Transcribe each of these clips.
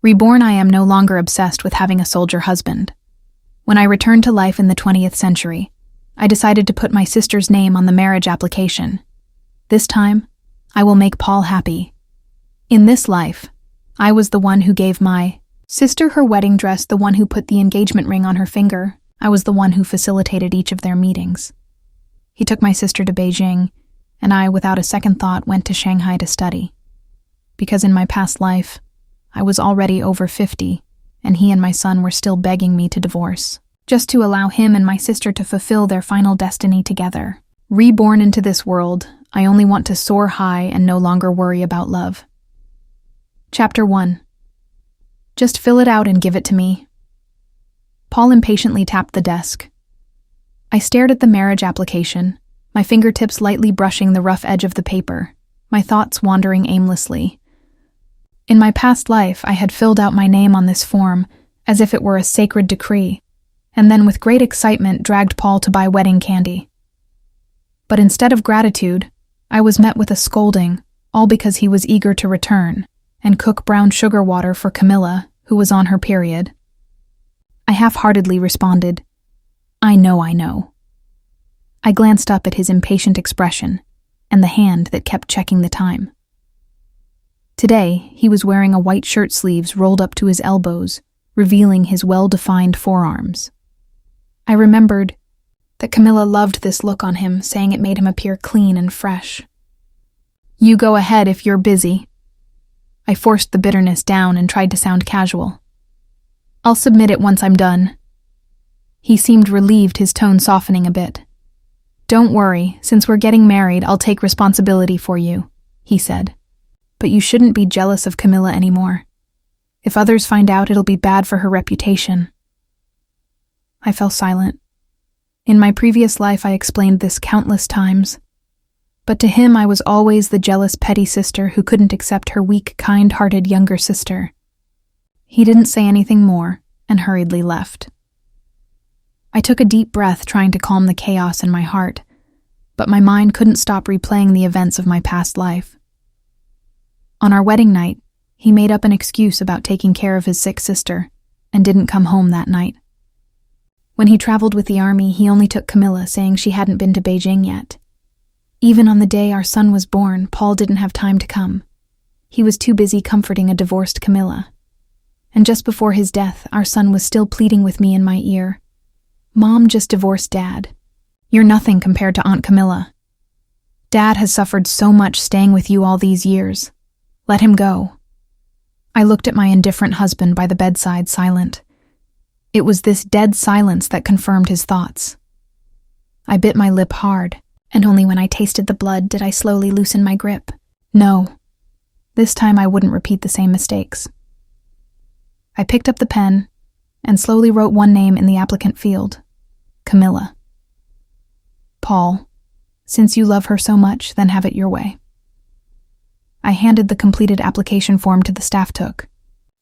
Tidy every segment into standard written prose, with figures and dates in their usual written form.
Reborn, I am no longer obsessed with having a soldier husband. When I returned to life in the 20th century, I decided to put my sister's name on the marriage application. This time, I will make Paul happy. In this life, I was the one who gave my sister her wedding dress, the one who put the engagement ring on her finger. I was the one who facilitated each of their meetings. He took my sister to Beijing, and I, without a second thought, went to Shanghai to study. Because in my past life, I was already over 50, and he and my son were still begging me to divorce, just to allow him and my sister to fulfill their final destiny together. Reborn into this world, I only want to soar high and no longer worry about love. Chapter 1. Just fill it out and give it to me. Paul impatiently tapped the desk. I stared at the marriage application, my fingertips lightly brushing the rough edge of the paper, my thoughts wandering aimlessly. In my past life, I had filled out my name on this form as if it were a sacred decree, and then with great excitement dragged Paul to buy wedding candy. But instead of gratitude, I was met with a scolding, all because he was eager to return and cook brown sugar water for Camilla, who was on her period. I half-heartedly responded, I know. I glanced up at his impatient expression and the hand that kept checking the time. Today, he was wearing a white shirt sleeves rolled up to his elbows, revealing his well-defined forearms. I remembered that Camilla loved this look on him, saying it made him appear clean and fresh. You go ahead if you're busy. I forced the bitterness down and tried to sound casual. I'll submit it once I'm done. He seemed relieved, his tone softening a bit. Don't worry, since we're getting married, I'll take responsibility for you, he said. But you shouldn't be jealous of Camilla anymore. If others find out, it'll be bad for her reputation. I fell silent. In my previous life, I explained this countless times. But to him, I was always the jealous, petty sister who couldn't accept her weak, kind-hearted younger sister. He didn't say anything more and hurriedly left. I took a deep breath, trying to calm the chaos in my heart, but my mind couldn't stop replaying the events of my past life. On our wedding night, he made up an excuse about taking care of his sick sister and didn't come home that night. When he traveled with the army, he only took Camilla, saying she hadn't been to Beijing yet. Even on the day our son was born, Paul didn't have time to come. He was too busy comforting a divorced Camilla. And just before his death, our son was still pleading with me in my ear. Mom just divorced Dad. You're nothing compared to Aunt Camilla. Dad has suffered so much staying with you all these years. Let him go. I looked at my indifferent husband by the bedside, silent. It was this dead silence that confirmed his thoughts. I bit my lip hard, and only when I tasted the blood did I slowly loosen my grip. No, this time I wouldn't repeat the same mistakes. I picked up the pen and slowly wrote one name in the applicant field, Camilla. Paul, since you love her so much, then have it your way. I handed the completed application form to the staff, took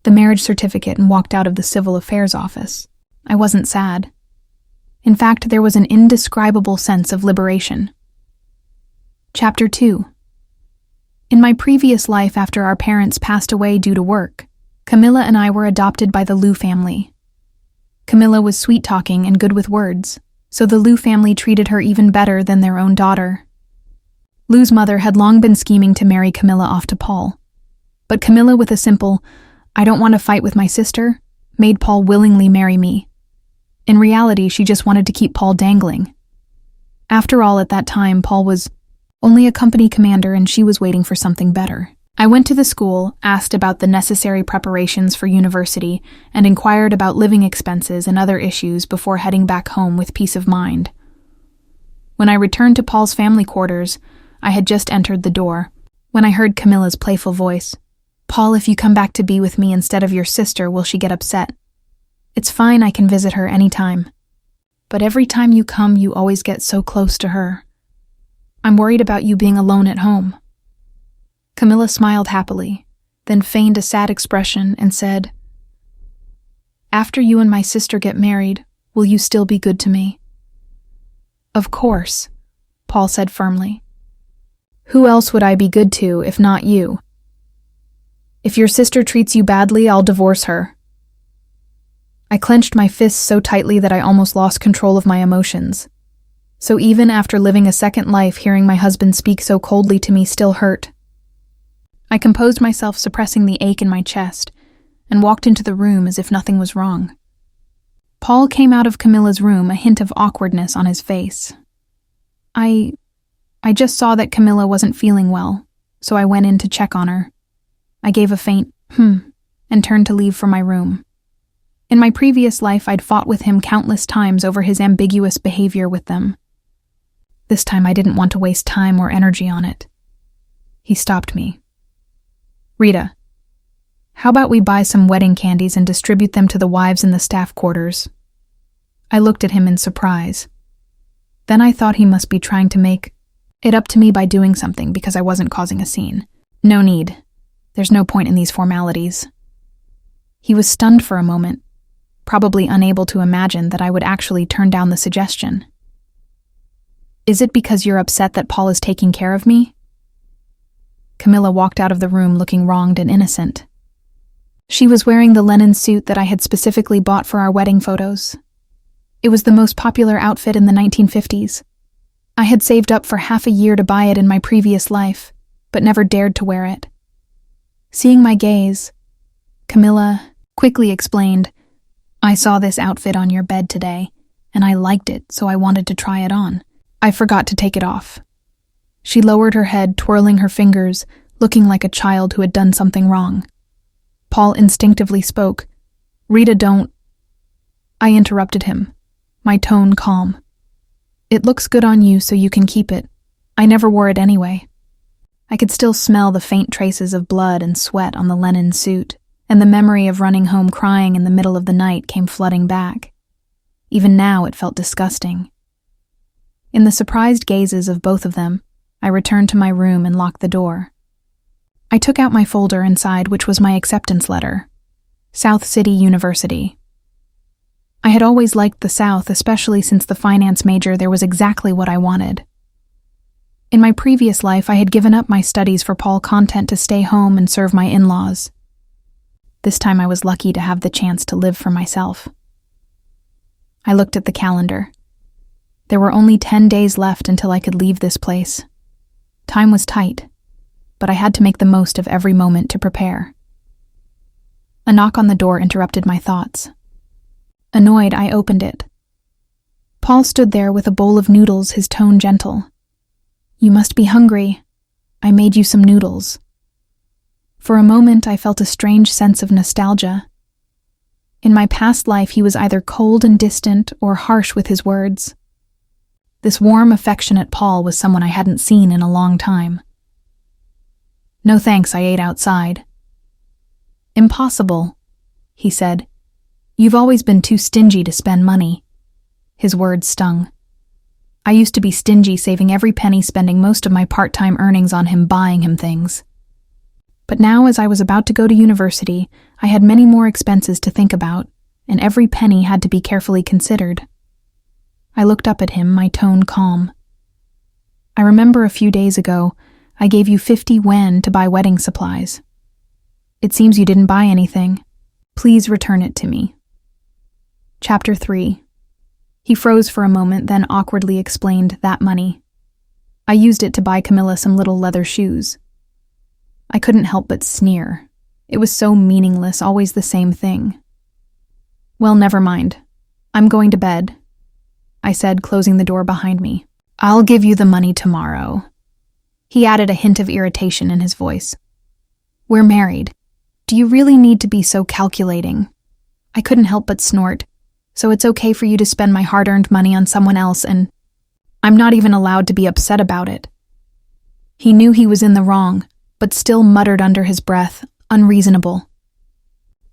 the marriage certificate, and walked out of the civil affairs office. I wasn't sad. In fact, there was an indescribable sense of liberation. Chapter 2. In my previous life, after our parents passed away due to work, Camilla and I were adopted by the Liu family. Camilla was sweet-talking and good with words, so the Liu family treated her even better than their own daughter. Liu's mother had long been scheming to marry Camilla off to Paul, but Camilla, with a simple, I don't want to fight with my sister, made Paul willingly marry me. In reality, she just wanted to keep Paul dangling. After all, at that time, Paul was only a company commander and she was waiting for something better. I went to the school, asked about the necessary preparations for university, and inquired about living expenses and other issues before heading back home with peace of mind. When I returned to Paul's family quarters, I had just entered the door, when I heard Camilla's playful voice. Paul, if you come back to be with me instead of your sister, will she get upset? It's fine, I can visit her anytime. But every time you come, you always get so close to her. I'm worried about you being alone at home. Camilla smiled happily, then feigned a sad expression and said, After you and my sister get married, will you still be good to me? Of course, Paul said firmly. Who else would I be good to if not you? If your sister treats you badly, I'll divorce her. I clenched my fists so tightly that I almost lost control of my emotions. So even after living a second life, hearing my husband speak so coldly to me still hurt. I composed myself, suppressing the ache in my chest, and walked into the room as if nothing was wrong. Paul came out of Camilla's room, a hint of awkwardness on his face. I just saw that Camilla wasn't feeling well, so I went in to check on her. I gave a faint, and turned to leave for my room. In my previous life, I'd fought with him countless times over his ambiguous behavior with them. This time I didn't want to waste time or energy on it. He stopped me. Rita, how about we buy some wedding candies and distribute them to the wives in the staff quarters? I looked at him in surprise. Then I thought he must be trying to make it up to me by doing something because I wasn't causing a scene. No need. There's no point in these formalities. He was stunned for a moment, probably unable to imagine that I would actually turn down the suggestion. Is it because you're upset that Paul is taking care of me? Camilla walked out of the room looking wronged and innocent. She was wearing the linen suit that I had specifically bought for our wedding photos. It was the most popular outfit in the 1950s. I had saved up for half a year to buy it in my previous life, but never dared to wear it. Seeing my gaze, Camilla quickly explained, I saw this outfit on your bed today, and I liked it, so I wanted to try it on. I forgot to take it off. She lowered her head, twirling her fingers, looking like a child who had done something wrong. Paul instinctively spoke. Rita, don't. I interrupted him, my tone calm. It looks good on you, so you can keep it. I never wore it anyway. I could still smell the faint traces of blood and sweat on the linen suit, and the memory of running home crying in the middle of the night came flooding back. Even now it felt disgusting. In the surprised gazes of both of them, I returned to my room and locked the door. I took out my folder inside, which was my acceptance letter. South City University. I had always liked the South, especially since the finance major there was exactly what I wanted. In my previous life, I had given up my studies for Paul content to stay home and serve my in-laws. This time I was lucky to have the chance to live for myself. I looked at the calendar. There were only 10 days left until I could leave this place. Time was tight, but I had to make the most of every moment to prepare. A knock on the door interrupted my thoughts. Annoyed, I opened it. Paul stood there with a bowl of noodles, his tone gentle. You must be hungry. I made you some noodles. For a moment, I felt a strange sense of nostalgia. In my past life, he was either cold and distant or harsh with his words. This warm, affectionate Paul was someone I hadn't seen in a long time. No thanks, I ate outside. Impossible, he said. You've always been too stingy to spend money. His words stung. I used to be stingy, saving every penny, spending most of my part-time earnings on him, buying him things. But now, as I was about to go to university, I had many more expenses to think about, and every penny had to be carefully considered. I looked up at him, my tone calm. I remember a few days ago, I gave you 50 yuan to buy wedding supplies. It seems you didn't buy anything. Please return it to me. Chapter 3. He froze for a moment, then awkwardly explained that money. I used it to buy Camilla some little leather shoes. I couldn't help but sneer. It was so meaningless, always the same thing. Well, never mind. I'm going to bed, I said, closing the door behind me. I'll give you the money tomorrow. He added a hint of irritation in his voice. We're married. Do you really need to be so calculating? I couldn't help but snort. So it's okay for you to spend my hard-earned money on someone else, and I'm not even allowed to be upset about it. He knew he was in the wrong, but still muttered under his breath, unreasonable.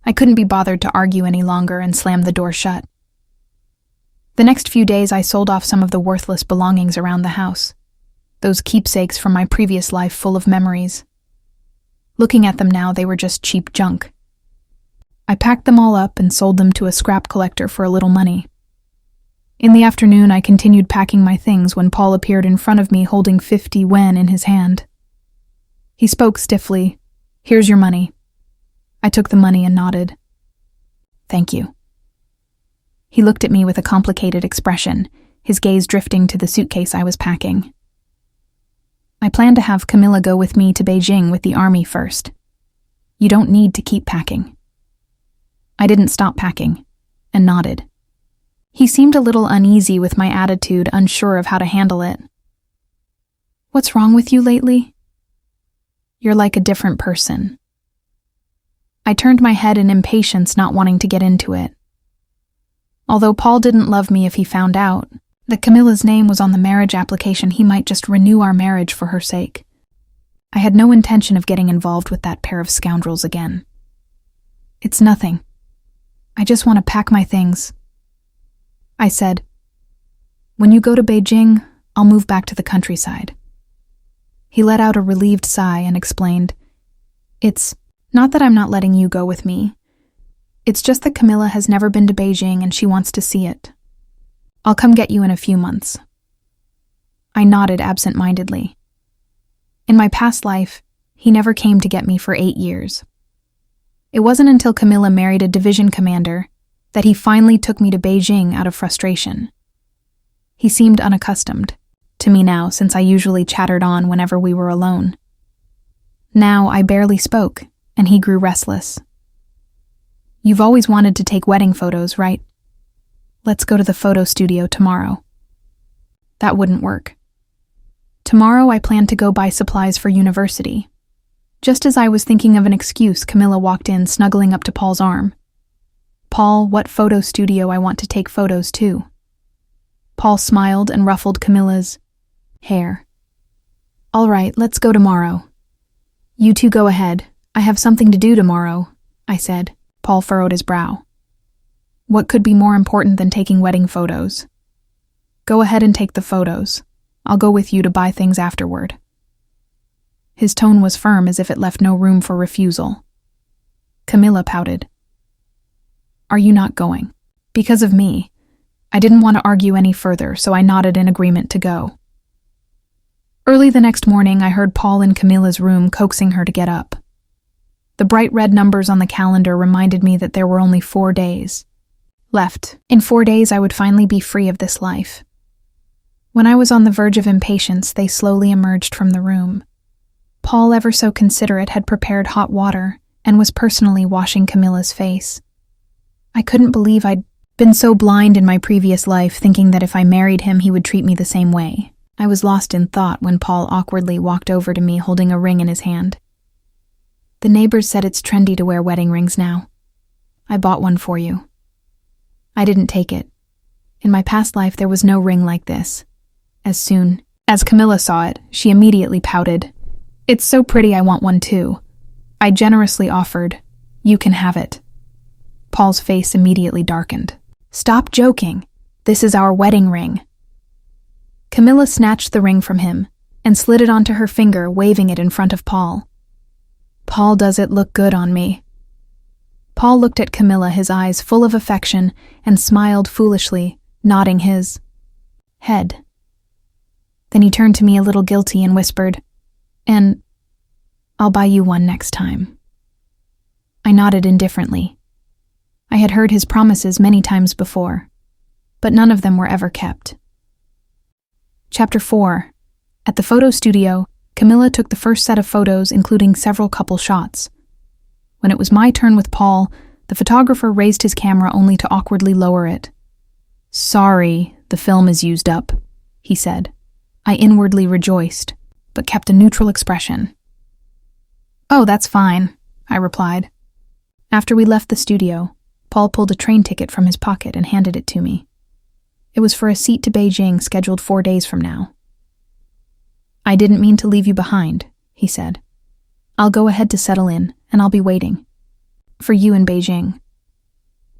I couldn't be bothered to argue any longer and slammed the door shut. The next few days I sold off some of the worthless belongings around the house, those keepsakes from my previous life full of memories. Looking at them now, they were just cheap junk. I packed them all up and sold them to a scrap collector for a little money. In the afternoon, I continued packing my things when Paul appeared in front of me holding 50 yuan in his hand. He spoke stiffly. Here's your money. I took the money and nodded. Thank you. He looked at me with a complicated expression, his gaze drifting to the suitcase I was packing. I plan to have Camilla go with me to Beijing with the army first. You don't need to keep packing. I didn't stop packing, and nodded. He seemed a little uneasy with my attitude, unsure of how to handle it. What's wrong with you lately? You're like a different person. I turned my head in impatience, not wanting to get into it. Although Paul didn't love me if he found out that Camilla's name was on the marriage application, he might just renew our marriage for her sake. I had no intention of getting involved with that pair of scoundrels again. It's nothing. I just want to pack my things. I said, when you go to Beijing, I'll move back to the countryside. He let out a relieved sigh and explained, it's not that I'm not letting you go with me. It's just that Camilla has never been to Beijing and she wants to see it. I'll come get you in a few months. I nodded absent-mindedly. In my past life, he never came to get me for 8 years. It wasn't until Camilla married a division commander that he finally took me to Beijing out of frustration. He seemed unaccustomed to me now, since I usually chattered on whenever we were alone. Now I barely spoke, and he grew restless. You've always wanted to take wedding photos, right? Let's go to the photo studio tomorrow. That wouldn't work. Tomorrow I plan to go buy supplies for university. Just as I was thinking of an excuse, Camilla walked in, snuggling up to Paul's arm. Paul, what photo studio I want to take photos to? Paul smiled and ruffled Camilla's hair. All right, let's go tomorrow. You two go ahead. I have something to do tomorrow, I said. Paul furrowed his brow. What could be more important than taking wedding photos? Go ahead and take the photos. I'll go with you to buy things afterward. His tone was firm, as if it left no room for refusal. Camilla pouted. Are you not going? Because of me. I didn't want to argue any further, so I nodded in agreement to go. Early the next morning, I heard Paul in Camilla's room coaxing her to get up. The bright red numbers on the calendar reminded me that there were only 4 days left. In 4 days, I would finally be free of this life. When I was on the verge of impatience, they slowly emerged from the room. Paul, ever so considerate, had prepared hot water and was personally washing Camilla's face. I couldn't believe I'd been so blind in my previous life, thinking that if I married him, he would treat me the same way. I was lost in thought when Paul awkwardly walked over to me, holding a ring in his hand. The neighbors said it's trendy to wear wedding rings now. I bought one for you. I didn't take it. In my past life, there was no ring like this. As soon as Camilla saw it, she immediately pouted. It's so pretty, I want one too. I generously offered, you can have it. Paul's face immediately darkened. Stop joking. This is our wedding ring. Camilla snatched the ring from him and slid it onto her finger, waving it in front of Paul. Paul, does it look good on me? Paul looked at Camilla, his eyes full of affection, and smiled foolishly, nodding his head. Then he turned to me a little guilty and whispered, and I'll buy you one next time. I nodded indifferently. I had heard his promises many times before, but none of them were ever kept. Chapter 4. At the photo studio, Camilla took the first set of photos, including several couple shots. When it was my turn with Paul, the photographer raised his camera only to awkwardly lower it. Sorry, the film is used up, he said. I inwardly rejoiced, but kept a neutral expression. Oh, that's fine, I replied. After we left the studio, Paul pulled a train ticket from his pocket and handed it to me. It was for a seat to Beijing, scheduled 4 days from now. I didn't mean to leave you behind, he said. I'll go ahead to settle in, and I'll be waiting. For you in Beijing.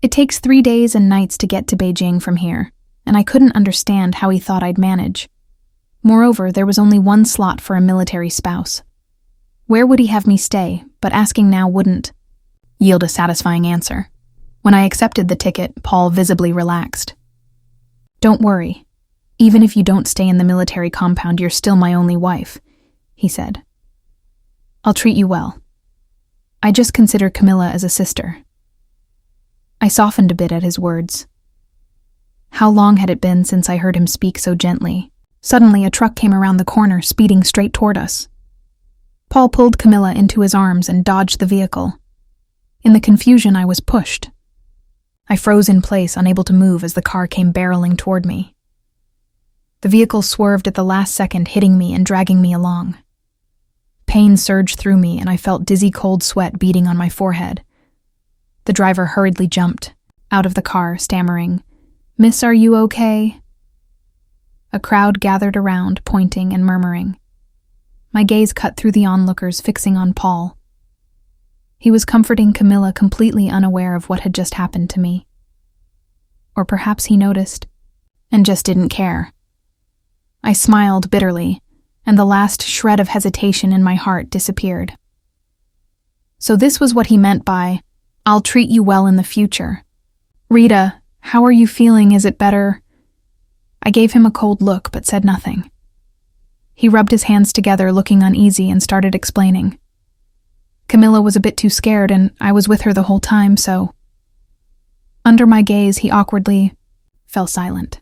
It takes 3 days and nights to get to Beijing from here, and I couldn't understand how he thought I'd manage. Moreover, there was only one slot for a military spouse. Where would he have me stay, but asking now wouldn't yield a satisfying answer. When I accepted the ticket, Paul visibly relaxed. Don't worry. Even if you don't stay in the military compound, you're still my only wife, he said. I'll treat you well. I just consider Camilla as a sister. I softened a bit at his words. How long had it been since I heard him speak so gently? Suddenly, a truck came around the corner, speeding straight toward us. Paul pulled Camilla into his arms and dodged the vehicle. In the confusion, I was pushed. I froze in place, unable to move as the car came barreling toward me. The vehicle swerved at the last second, hitting me and dragging me along. Pain surged through me, and I felt dizzy cold sweat beading on my forehead. The driver hurriedly jumped out of the car, stammering, "Miss, are you okay?" A crowd gathered around, pointing and murmuring. My gaze cut through the onlookers, fixing on Paul. He was comforting Camilla, completely unaware of what had just happened to me. Or perhaps he noticed, and just didn't care. I smiled bitterly, and the last shred of hesitation in my heart disappeared. So this was what he meant by, "I'll treat you well in the future." "Rita, how are you feeling? Is it better?" I gave him a cold look, but said nothing. He rubbed his hands together, looking uneasy, and started explaining. Camilla was a bit too scared, and I was with her the whole time, so... Under my gaze, he awkwardly fell silent.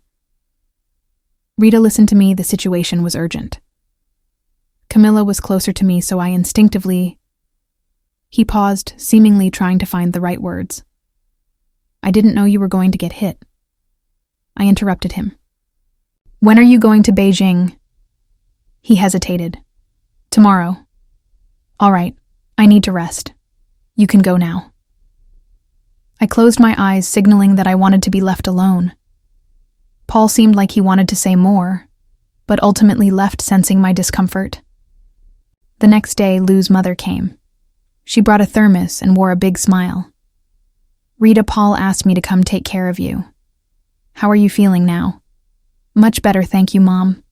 Rita listened to me. The situation was urgent. Camilla was closer to me, so I instinctively... He paused, seemingly trying to find the right words. "I didn't know you were going to get hit." I interrupted him. "When are you going to Beijing?" He hesitated. "Tomorrow." "All right, I need to rest. You can go now." I closed my eyes, signaling that I wanted to be left alone. Paul seemed like he wanted to say more, but ultimately left, sensing my discomfort. The next day, Lou's mother came. She brought a thermos and wore a big smile. "Rita, Paul asked me to come take care of you. How are you feeling now?" "Much better, thank you, Mom."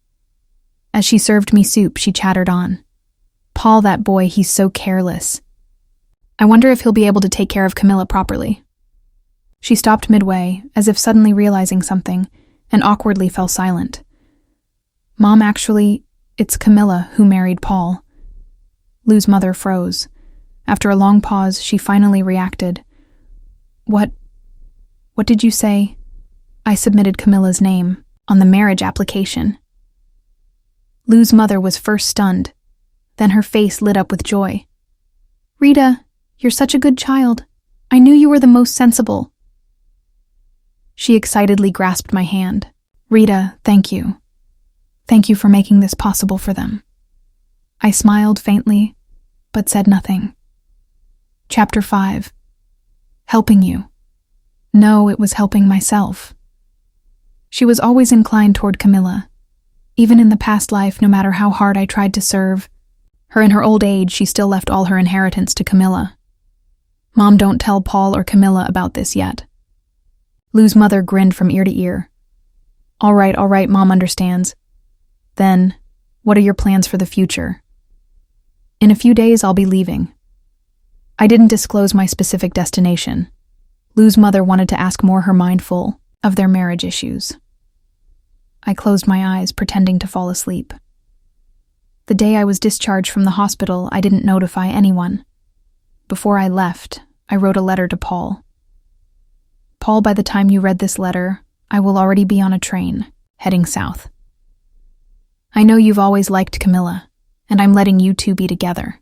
As she served me soup, she chattered on. "Paul, that boy, he's so careless. I wonder if he'll be able to take care of Camilla properly." She stopped midway, as if suddenly realizing something, and awkwardly fell silent. "Mom, actually, it's Camilla who married Paul." Lou's mother froze. After a long pause, she finally reacted. What did you say?" I submitted Camilla's name on the marriage application. Lou's mother was first stunned, then her face lit up with joy. "Rita, you're such a good child. I knew you were the most sensible." She excitedly grasped my hand. "Rita, thank you. Thank you for making this possible for them." I smiled faintly, but said nothing. Chapter 5. Helping you. No, it was helping myself. She was always inclined toward Camilla. Even in the past life, no matter how hard I tried to serve her in her old age, she still left all her inheritance to Camilla. "Mom, don't tell Paul or Camilla about this yet." Lou's mother grinned from ear to ear. All right, Mom understands. Then, what are your plans for the future?" "In a few days, I'll be leaving." I didn't disclose my specific destination. Lou's mother wanted to ask more, her mind full of their marriage issues. I closed my eyes, pretending to fall asleep. The day I was discharged from the hospital, I didn't notify anyone. Before I left, I wrote a letter to Paul. "Paul, by the time you read this letter, I will already be on a train, heading south. I know you've always liked Camilla, and I'm letting you two be together.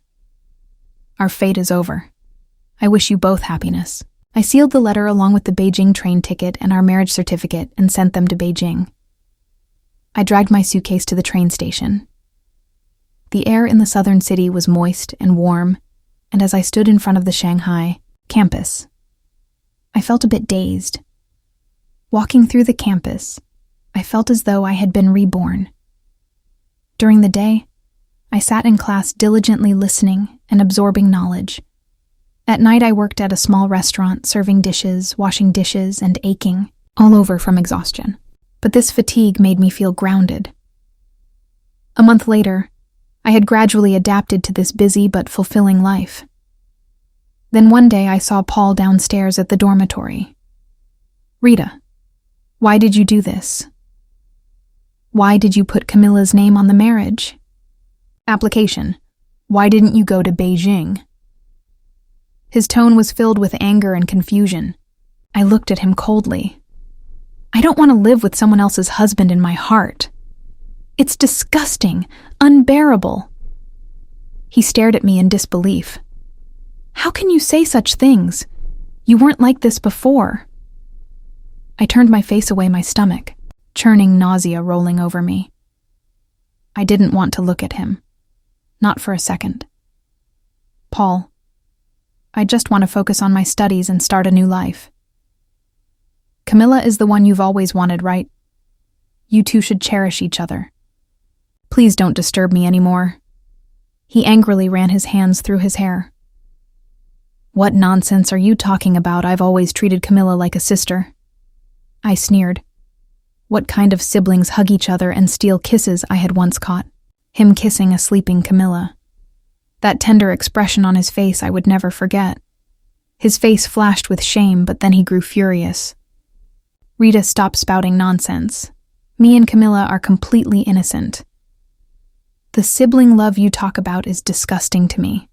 Our fate is over. I wish you both happiness." I sealed the letter along with the Beijing train ticket and our marriage certificate and sent them to Beijing. I dragged my suitcase to the train station. The air in the southern city was moist and warm, and as I stood in front of the Shanghai campus, I felt a bit dazed. Walking through the campus, I felt as though I had been reborn. During the day, I sat in class diligently listening and absorbing knowledge. At night, I worked at a small restaurant, serving dishes, washing dishes, and aching all over from exhaustion. But this fatigue made me feel grounded. A month later, I had gradually adapted to this busy but fulfilling life. Then one day I saw Paul downstairs at the dormitory. "Rita, why did you do this? Why did you put Camilla's name on the marriage application? Why didn't you go to Beijing?" His tone was filled with anger and confusion. I looked at him coldly. I don't want to live with someone else's husband in my heart. It's disgusting, unbearable. He stared at me in disbelief. How can you say such things? You weren't like this before. I turned my face away, my stomach, churning nausea rolling over me. I didn't want to look at him. Not for a second. Paul, I just want to focus on my studies and start a new life. Camilla is the one you've always wanted, right? You two should cherish each other. Please don't disturb me anymore. He angrily ran his hands through his hair. What nonsense are you talking about? I've always treated Camilla like a sister. I sneered. What kind of siblings hug each other and steal kisses I had once caught? Him kissing a sleeping Camilla. That tender expression on his face I would never forget. His face flashed with shame, but then he grew furious. Rita, stop spouting nonsense. Me and Camilla are completely innocent. The sibling love you talk about is disgusting to me.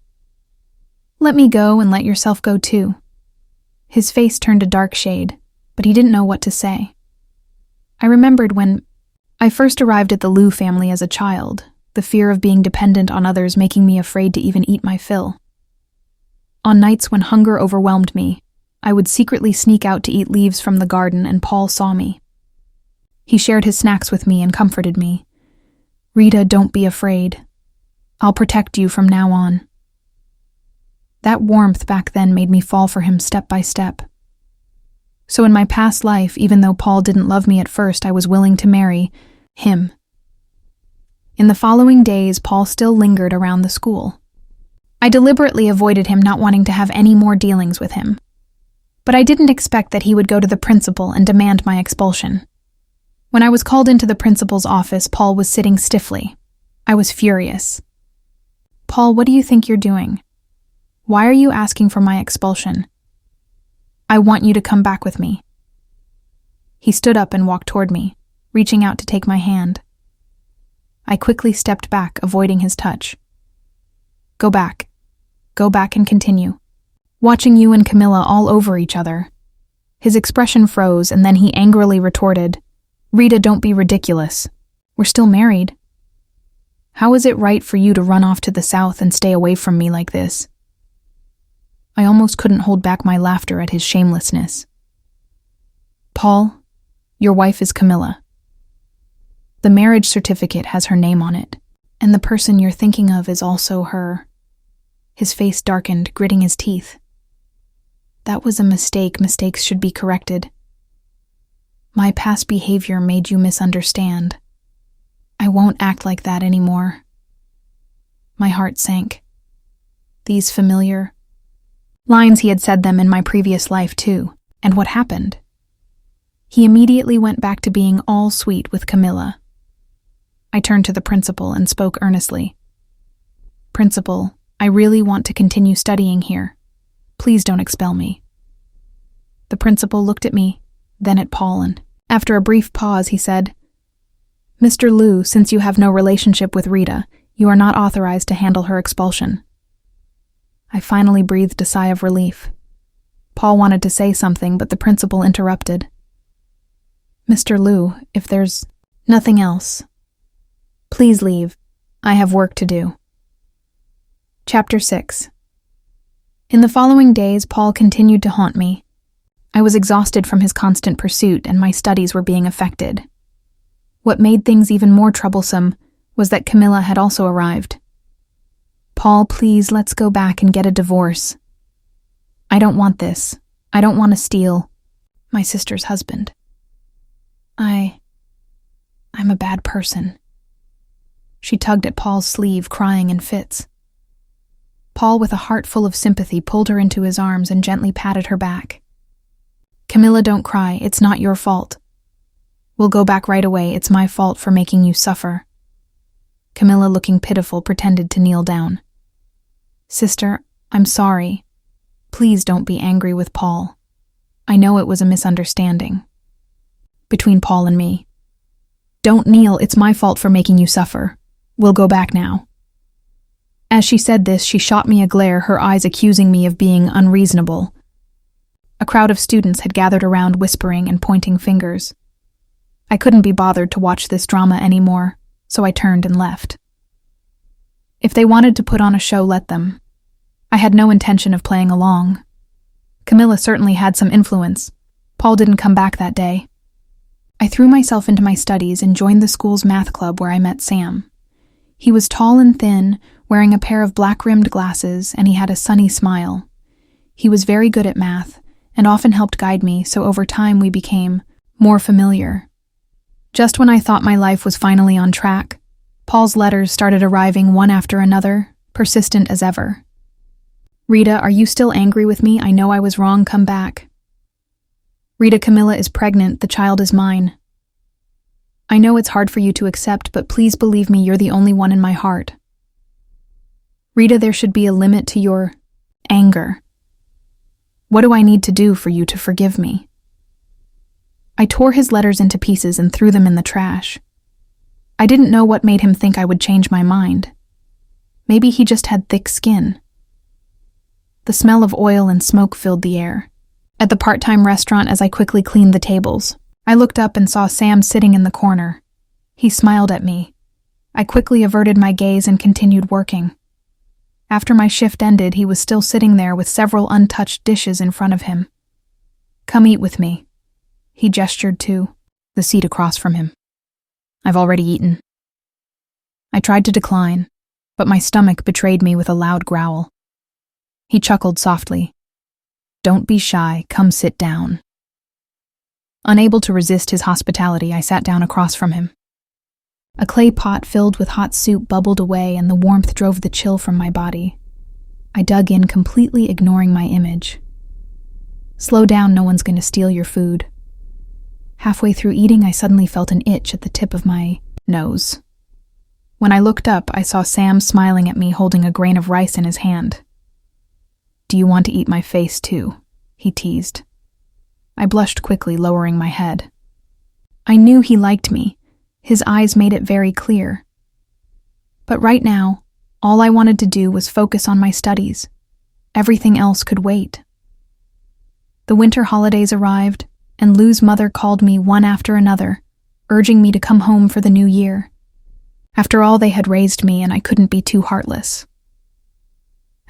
Let me go and let yourself go too. His face turned a dark shade, but he didn't know what to say. I remembered when I first arrived at the Liu family as a child, the fear of being dependent on others making me afraid to even eat my fill. On nights when hunger overwhelmed me, I would secretly sneak out to eat leaves from the garden, and Paul saw me. He shared his snacks with me and comforted me. Rita, don't be afraid. I'll protect you from now on. That warmth back then made me fall for him step by step. So in my past life, even though Paul didn't love me at first, I was willing to marry him. In the following days, Paul still lingered around the school. I deliberately avoided him, not wanting to have any more dealings with him. But I didn't expect that he would go to the principal and demand my expulsion. When I was called into the principal's office, Paul was sitting stiffly. I was furious. Paul, what do you think you're doing? Why are you asking for my expulsion? I want you to come back with me. He stood up and walked toward me, reaching out to take my hand. I quickly stepped back, avoiding his touch. Go back. Go back and continue. Watching you and Camilla all over each other. His expression froze, and then he angrily retorted, Rita, don't be ridiculous. We're still married. How is it right for you to run off to the south and stay away from me like this? I almost couldn't hold back my laughter at his shamelessness. Paul, your wife is Camilla. The marriage certificate has her name on it, and the person you're thinking of is also her. His face darkened, gritting his teeth. That was a mistake. Mistakes should be corrected. My past behavior made you misunderstand. I won't act like that anymore. My heart sank. These familiar lines, he had said them in my previous life too. And what happened? He immediately went back to being all sweet with Camilla. I turned to the principal and spoke earnestly. Principal, I really want to continue studying here. Please don't expel me. The principal looked at me, then at Paul, and after a brief pause, he said, Mr. Liu, since you have no relationship with Rita, you are not authorized to handle her expulsion. I finally breathed a sigh of relief. Paul wanted to say something, but the principal interrupted. Mr. Liu, if there's nothing else, please leave. I have work to do. Chapter 6. In the following days, Paul continued to haunt me. I was exhausted from his constant pursuit, and my studies were being affected. What made things even more troublesome was that Camilla had also arrived. Paul, please, let's go back and get a divorce. I don't want this. I don't want to steal my sister's husband. I'm a bad person. She tugged at Paul's sleeve, crying in fits. Paul, with a heart full of sympathy, pulled her into his arms and gently patted her back. Camilla, don't cry. It's not your fault. We'll go back right away. It's my fault for making you suffer. Camilla, looking pitiful, pretended to kneel down. Sister, I'm sorry. Please don't be angry with Paul. I know it was a misunderstanding between Paul and me. Don't kneel. It's my fault for making you suffer. We'll go back now. As she said this, she shot me a glare, her eyes accusing me of being unreasonable. A crowd of students had gathered around, whispering and pointing fingers. I couldn't be bothered to watch this drama anymore, so I turned and left. If they wanted to put on a show, let them. I had no intention of playing along. Camilla certainly had some influence. Paul didn't come back that day. I threw myself into my studies and joined the school's math club where I met Sam. He was tall and thin, wearing a pair of black-rimmed glasses, and he had a sunny smile. He was very good at math and often helped guide me, so over time we became more familiar. Just when I thought my life was finally on track, Paul's letters started arriving one after another, persistent as ever. "Rita, are you still angry with me? I know I was wrong. Come back." "Rita, Camilla is pregnant. The child is mine. I know it's hard for you to accept, but please believe me, you're the only one in my heart. Rita, there should be a limit to your anger. What do I need to do for you to forgive me?" I tore his letters into pieces and threw them in the trash. I didn't know what made him think I would change my mind. Maybe he just had thick skin. The smell of oil and smoke filled the air. At the part-time restaurant, as I quickly cleaned the tables, I looked up and saw Sam sitting in the corner. He smiled at me. I quickly averted my gaze and continued working. After my shift ended, he was still sitting there with several untouched dishes in front of him. "Come eat with me." He gestured to the seat across from him. "I've already eaten." I tried to decline, but my stomach betrayed me with a loud growl. He chuckled softly. "Don't be shy, come sit down." Unable to resist his hospitality, I sat down across from him. A clay pot filled with hot soup bubbled away, and the warmth drove the chill from my body. I dug in, completely ignoring my image. "Slow down, no one's going to steal your food." Halfway through eating, I suddenly felt an itch at the tip of my nose. When I looked up, I saw Sam smiling at me, holding a grain of rice in his hand. "Do you want to eat my face too?" he teased. I blushed quickly, lowering my head. I knew he liked me. His eyes made it very clear. But right now, all I wanted to do was focus on my studies. Everything else could wait. The winter holidays arrived, and Lou's mother called me one after another, urging me to come home for the new year. After all, they had raised me, and I couldn't be too heartless.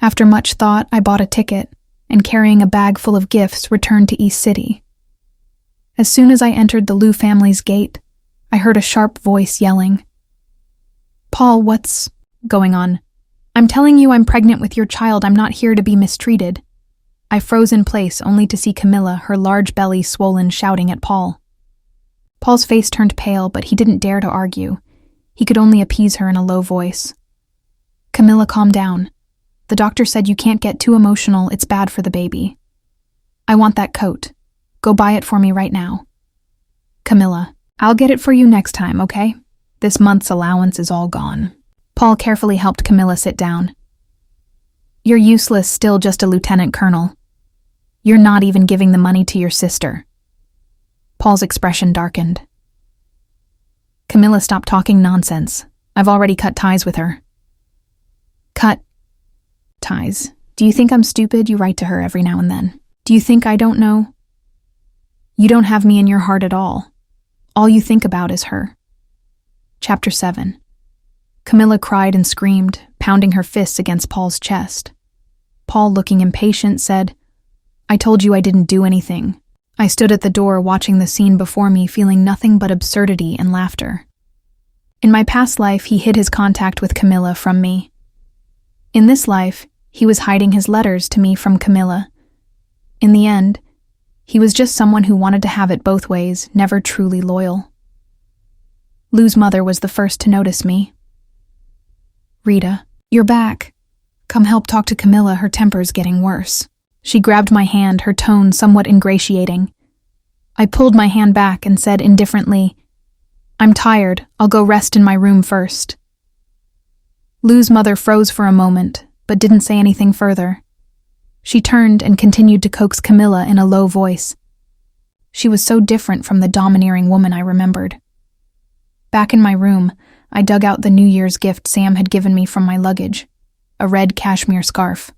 After much thought, I bought a ticket, and carrying a bag full of gifts, returned to East City. As soon as I entered the Lou family's gate, I heard a sharp voice yelling, "Paul, what's going on? I'm telling you I'm pregnant with your child. I'm not here to be mistreated." I froze in place, only to see Camilla, her large belly swollen, shouting at Paul. Paul's face turned pale, but he didn't dare to argue. He could only appease her in a low voice. "Camilla, calm down. The doctor said you can't get too emotional. It's bad for the baby. I want that coat. Go buy it for me right now." "Camilla, I'll get it for you next time, okay? This month's allowance is all gone." Paul carefully helped Camilla sit down. "You're useless, still just a lieutenant colonel. You're not even giving the money to your sister." Paul's expression darkened. "Camilla, stop talking nonsense. I've already cut ties with her." "Cut ties? Do you think I'm stupid? You write to her every now and then. Do you think I don't know? You don't have me in your heart at all. All you think about is her." Chapter 7. Camilla cried and screamed, pounding her fists against Paul's chest. Paul, looking impatient, said, "I told you I didn't do anything." I stood at the door watching the scene before me, feeling nothing but absurdity and laughter. In my past life, he hid his contact with Camilla from me. In this life, he was hiding his letters to me from Camilla. In the end, he was just someone who wanted to have it both ways, never truly loyal. Lou's mother was the first to notice me. "Rita, you're back. Come help talk to Camilla, her temper's getting worse." She grabbed my hand, her tone somewhat ingratiating. I pulled my hand back and said indifferently, "I'm tired, I'll go rest in my room first." Lou's mother froze for a moment, but didn't say anything further. She turned and continued to coax Camilla in a low voice. She was so different from the domineering woman I remembered. Back in my room, I dug out the New Year's gift Sam had given me from my luggage. a red cashmere scarf.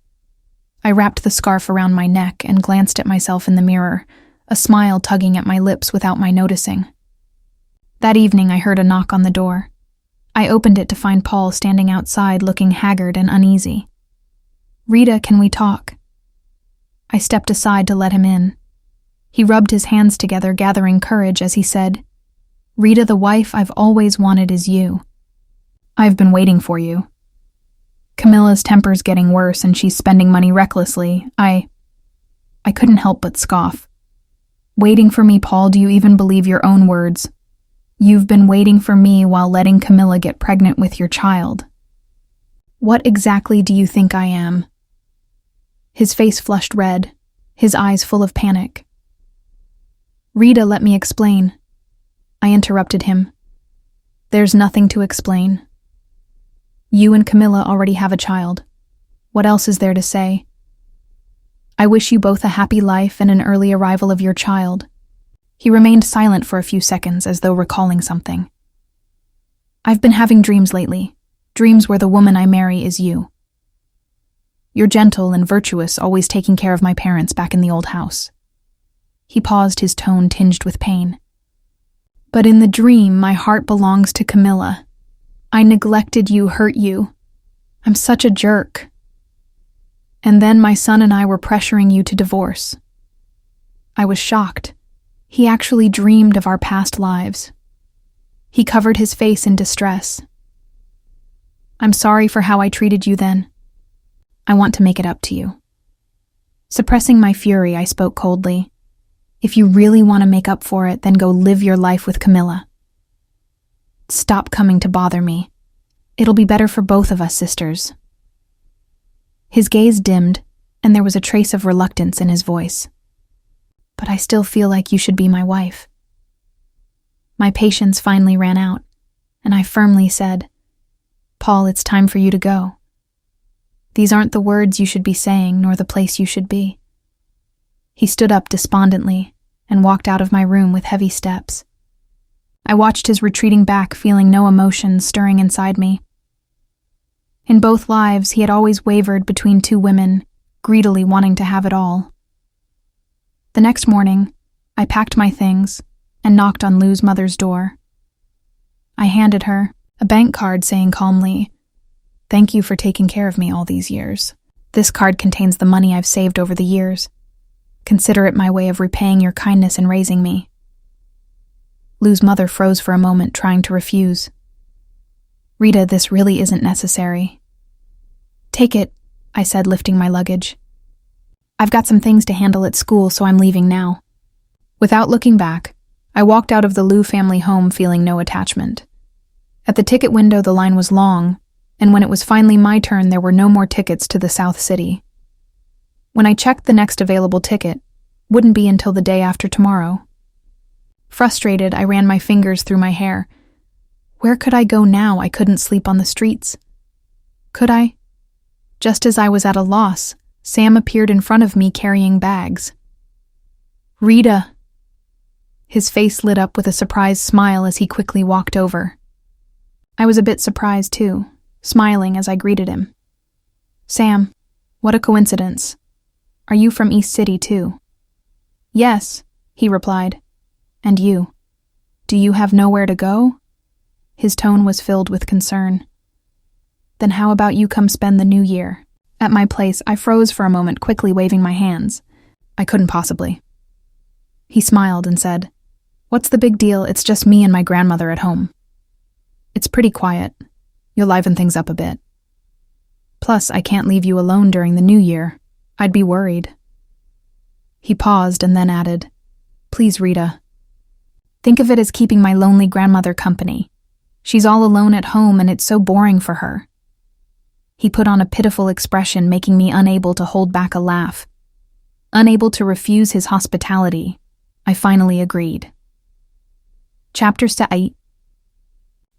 I wrapped the scarf around my neck and glanced at myself in the mirror, a smile tugging at my lips without my noticing. That evening I heard a knock on the door. I opened it to find Paul standing outside looking haggard and uneasy. "Rita, can we talk?" I stepped aside to let him in. He rubbed his hands together, gathering courage as he said, "Rita, the wife I've always wanted is you. I've been waiting for you. Camilla's temper's getting worse and she's spending money recklessly. I couldn't help but scoff. Waiting for me, Paul, do you even believe your own words? You've been waiting for me while letting Camilla get pregnant with your child. What exactly do you think I am?" His face flushed red, his eyes full of panic. "Rita, let me explain." I interrupted him. "There's nothing to explain. You and Camilla already have a child. What else is there to say? I wish you both a happy life and an early arrival of your child." He remained silent for a few seconds as though recalling something. "I've been having dreams lately, dreams where the woman I marry is you. You're gentle and virtuous, always taking care of my parents back in the old house." He paused, his tone tinged with pain. "But in the dream, my heart belongs to Camilla. I neglected you, hurt you. I'm such a jerk. And then my son and I were pressuring you to divorce." I was shocked. He actually dreamed of our past lives. He covered his face in distress. "I'm sorry for how I treated you then. I want to make it up to you." Suppressing my fury, I spoke coldly. "If you really want to make up for it, then go live your life with Camilla. Stop coming to bother me. It'll be better for both of us, sisters." His gaze dimmed, and there was a trace of reluctance in his voice. "But I still feel like you should be my wife." My patience finally ran out, and I firmly said, "Paul, it's time for you to go. These aren't the words you should be saying, nor the place you should be." He stood up despondently and walked out of my room with heavy steps. I watched his retreating back, feeling no emotions stirring inside me. In both lives, he had always wavered between two women, greedily wanting to have it all. The next morning, I packed my things and knocked on Lou's mother's door. I handed her a bank card saying calmly, "Thank you for taking care of me all these years. This card contains the money I've saved over the years. Consider it my way of repaying your kindness in raising me." Lou's mother froze for a moment, trying to refuse. "Rita, this really isn't necessary." "Take it," I said, lifting my luggage. "I've got some things to handle at school, so I'm leaving now." Without looking back, I walked out of the Lou family home feeling no attachment. At the ticket window, the line was long, and when it was finally my turn, there were no more tickets to the South City. When I checked the next available ticket, wouldn't be until the day after tomorrow. Frustrated, I ran my fingers through my hair. Where could I go now? I couldn't sleep on the streets. Could I? Just as I was at a loss, Sam appeared in front of me carrying bags. "Rita!" His face lit up with a surprised smile as he quickly walked over. I was a bit surprised too, smiling as I greeted him. "Sam, what a coincidence. Are you from East City too?" "Yes," he replied. "And you? Do you have nowhere to go?" His tone was filled with concern. "Then how about you come spend the new year at my place?" I froze for a moment, quickly waving my hands. I couldn't possibly. He smiled and said, "What's the big deal? It's just me and my grandmother at home. It's pretty quiet. You'll liven things up a bit. Plus, I can't leave you alone during the new year. I'd be worried." He paused and then added, "Please, Rita. Think of it as keeping my lonely grandmother company. She's all alone at home and it's so boring for her." He put on a pitiful expression, making me unable to hold back a laugh. Unable to refuse his hospitality, I finally agreed. Chapter 8.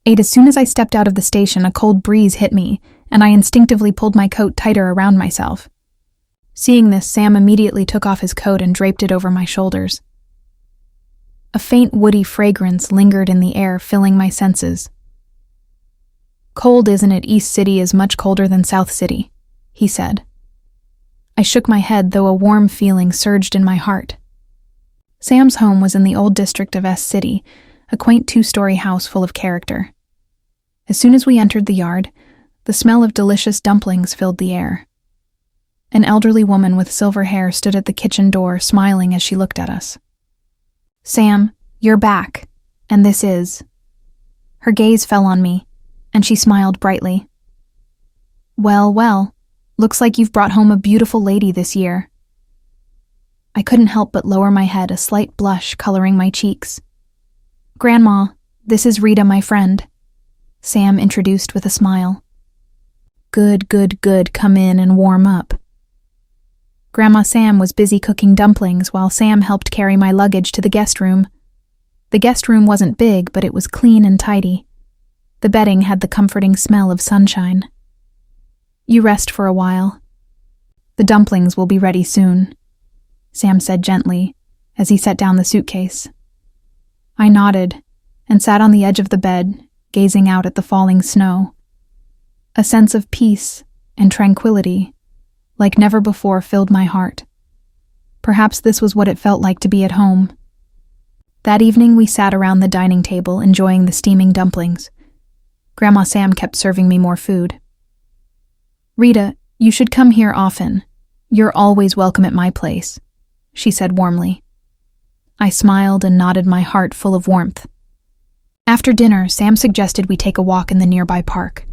As soon as I stepped out of the station, a cold breeze hit me, and I instinctively pulled my coat tighter around myself. Seeing this, Sam immediately took off his coat and draped it over my shoulders. A faint woody fragrance lingered in the air, filling my senses. "Cold, isn't it? East City is much colder than South City." he said. I shook my head, though a warm feeling surged in my heart. Sam's home was in the old district of S City, a quaint 2-story house full of character. As soon as we entered the yard, the smell of delicious dumplings filled the air. An elderly woman with silver hair stood at the kitchen door, smiling as she looked at us. Sam, you're back, and this is... Her gaze fell on me, and she smiled brightly. Well, looks like you've brought home a beautiful lady this year. I couldn't help but lower my head, a slight blush coloring my cheeks. Grandma, this is Rita, my friend, Sam introduced with a smile. Good, come in and warm up. Grandma Sam was busy cooking dumplings while Sam helped carry my luggage to the guest room. The guest room wasn't big, but it was clean and tidy. The bedding had the comforting smell of sunshine. You rest for a while. The dumplings will be ready soon, Sam said gently as he set down the suitcase. I nodded and sat on the edge of the bed, gazing out at the falling snow. A sense of peace and tranquility, like never before, filled my heart. Perhaps this was what it felt like to be at home. That evening we sat around the dining table, enjoying the steaming dumplings. Grandma Sam kept serving me more food. Rita, you should come here often. You're always welcome at my place, she said warmly. I smiled and nodded, my heart full of warmth. After dinner, Sam suggested we take a walk in the nearby park.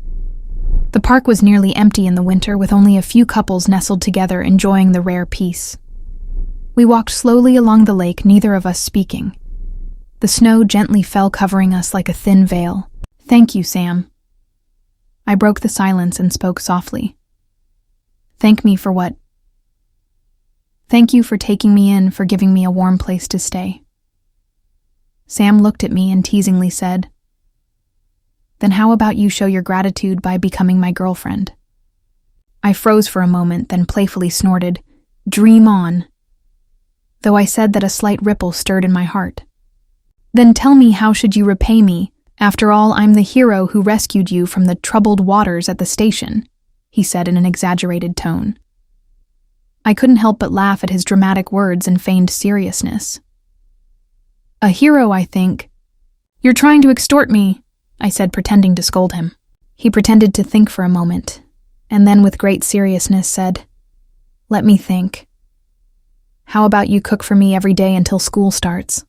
The park was nearly empty in the winter, with only a few couples nestled together enjoying the rare peace. We walked slowly along the lake, neither of us speaking. The snow gently fell, covering us like a thin veil. Thank you, Sam. I broke the silence and spoke softly. Thank me for what? Thank you for taking me in, for giving me a warm place to stay. Sam looked at me and teasingly said, Then how about you show your gratitude by becoming my girlfriend? I froze for a moment, then playfully snorted, Dream on. Though I said that, a slight ripple stirred in my heart. Then tell me, how should you repay me? After all, I'm the hero who rescued you from the troubled waters at the station, he said in an exaggerated tone. I couldn't help but laugh at his dramatic words and feigned seriousness. A hero, I think. You're trying to extort me, I said, pretending to scold him. He pretended to think for a moment, and then with great seriousness said, Let me think. How about you cook for me every day until school starts?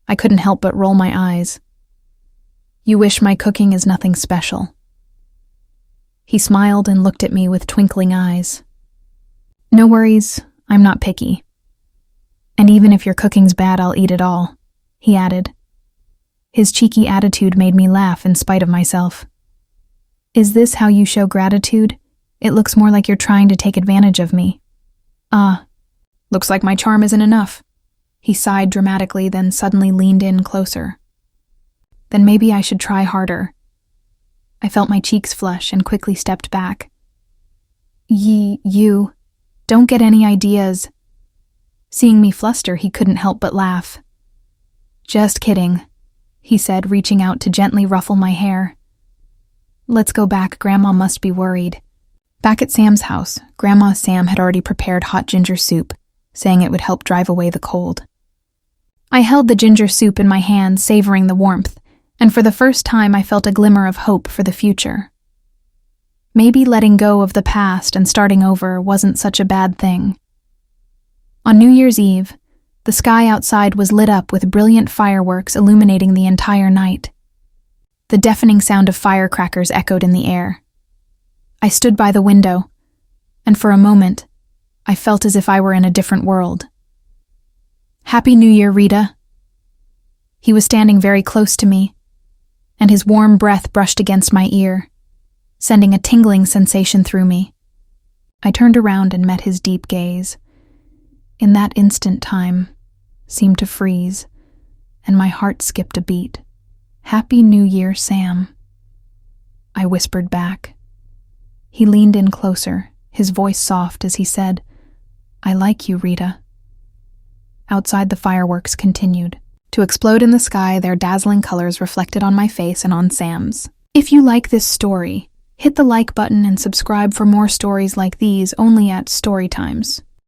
I couldn't help but roll my eyes. You wish my cooking is nothing special. He smiled and looked at me with twinkling eyes. No worries, I'm not picky. And even if your cooking's bad, I'll eat it all, he added. His cheeky attitude made me laugh in spite of myself. Is this how you show gratitude? It looks more like you're trying to take advantage of me. Looks like my charm isn't enough. He sighed dramatically, then suddenly leaned in closer. Then maybe I should try harder. I felt my cheeks flush and quickly stepped back. You, don't get any ideas. Seeing me fluster, he couldn't help but laugh. Just kidding, he said, reaching out to gently ruffle my hair. Let's go back, Grandma must be worried. Back at Sam's house, Grandma Sam had already prepared hot ginger soup, saying it would help drive away the cold. I held the ginger soup in my hand, savoring the warmth, and for the first time I felt a glimmer of hope for the future. Maybe letting go of the past and starting over wasn't such a bad thing. On New Year's Eve, the sky outside was lit up with brilliant fireworks illuminating the entire night. The deafening sound of firecrackers echoed in the air. I stood by the window, and for a moment, I felt as if I were in a different world. Happy New Year, Rita. He was standing very close to me, and his warm breath brushed against my ear, sending a tingling sensation through me. I turned around and met his deep gaze. In that instant, time seemed to freeze, and my heart skipped a beat. Happy New Year, Sam, I whispered back. He leaned in closer, his voice soft as he said, I like you, Rita. Outside, the fireworks continued to explode in the sky, their dazzling colors reflected on my face and on Sam's. If you like this story, Hit the like button and subscribe for more stories like these only at StoryTimes.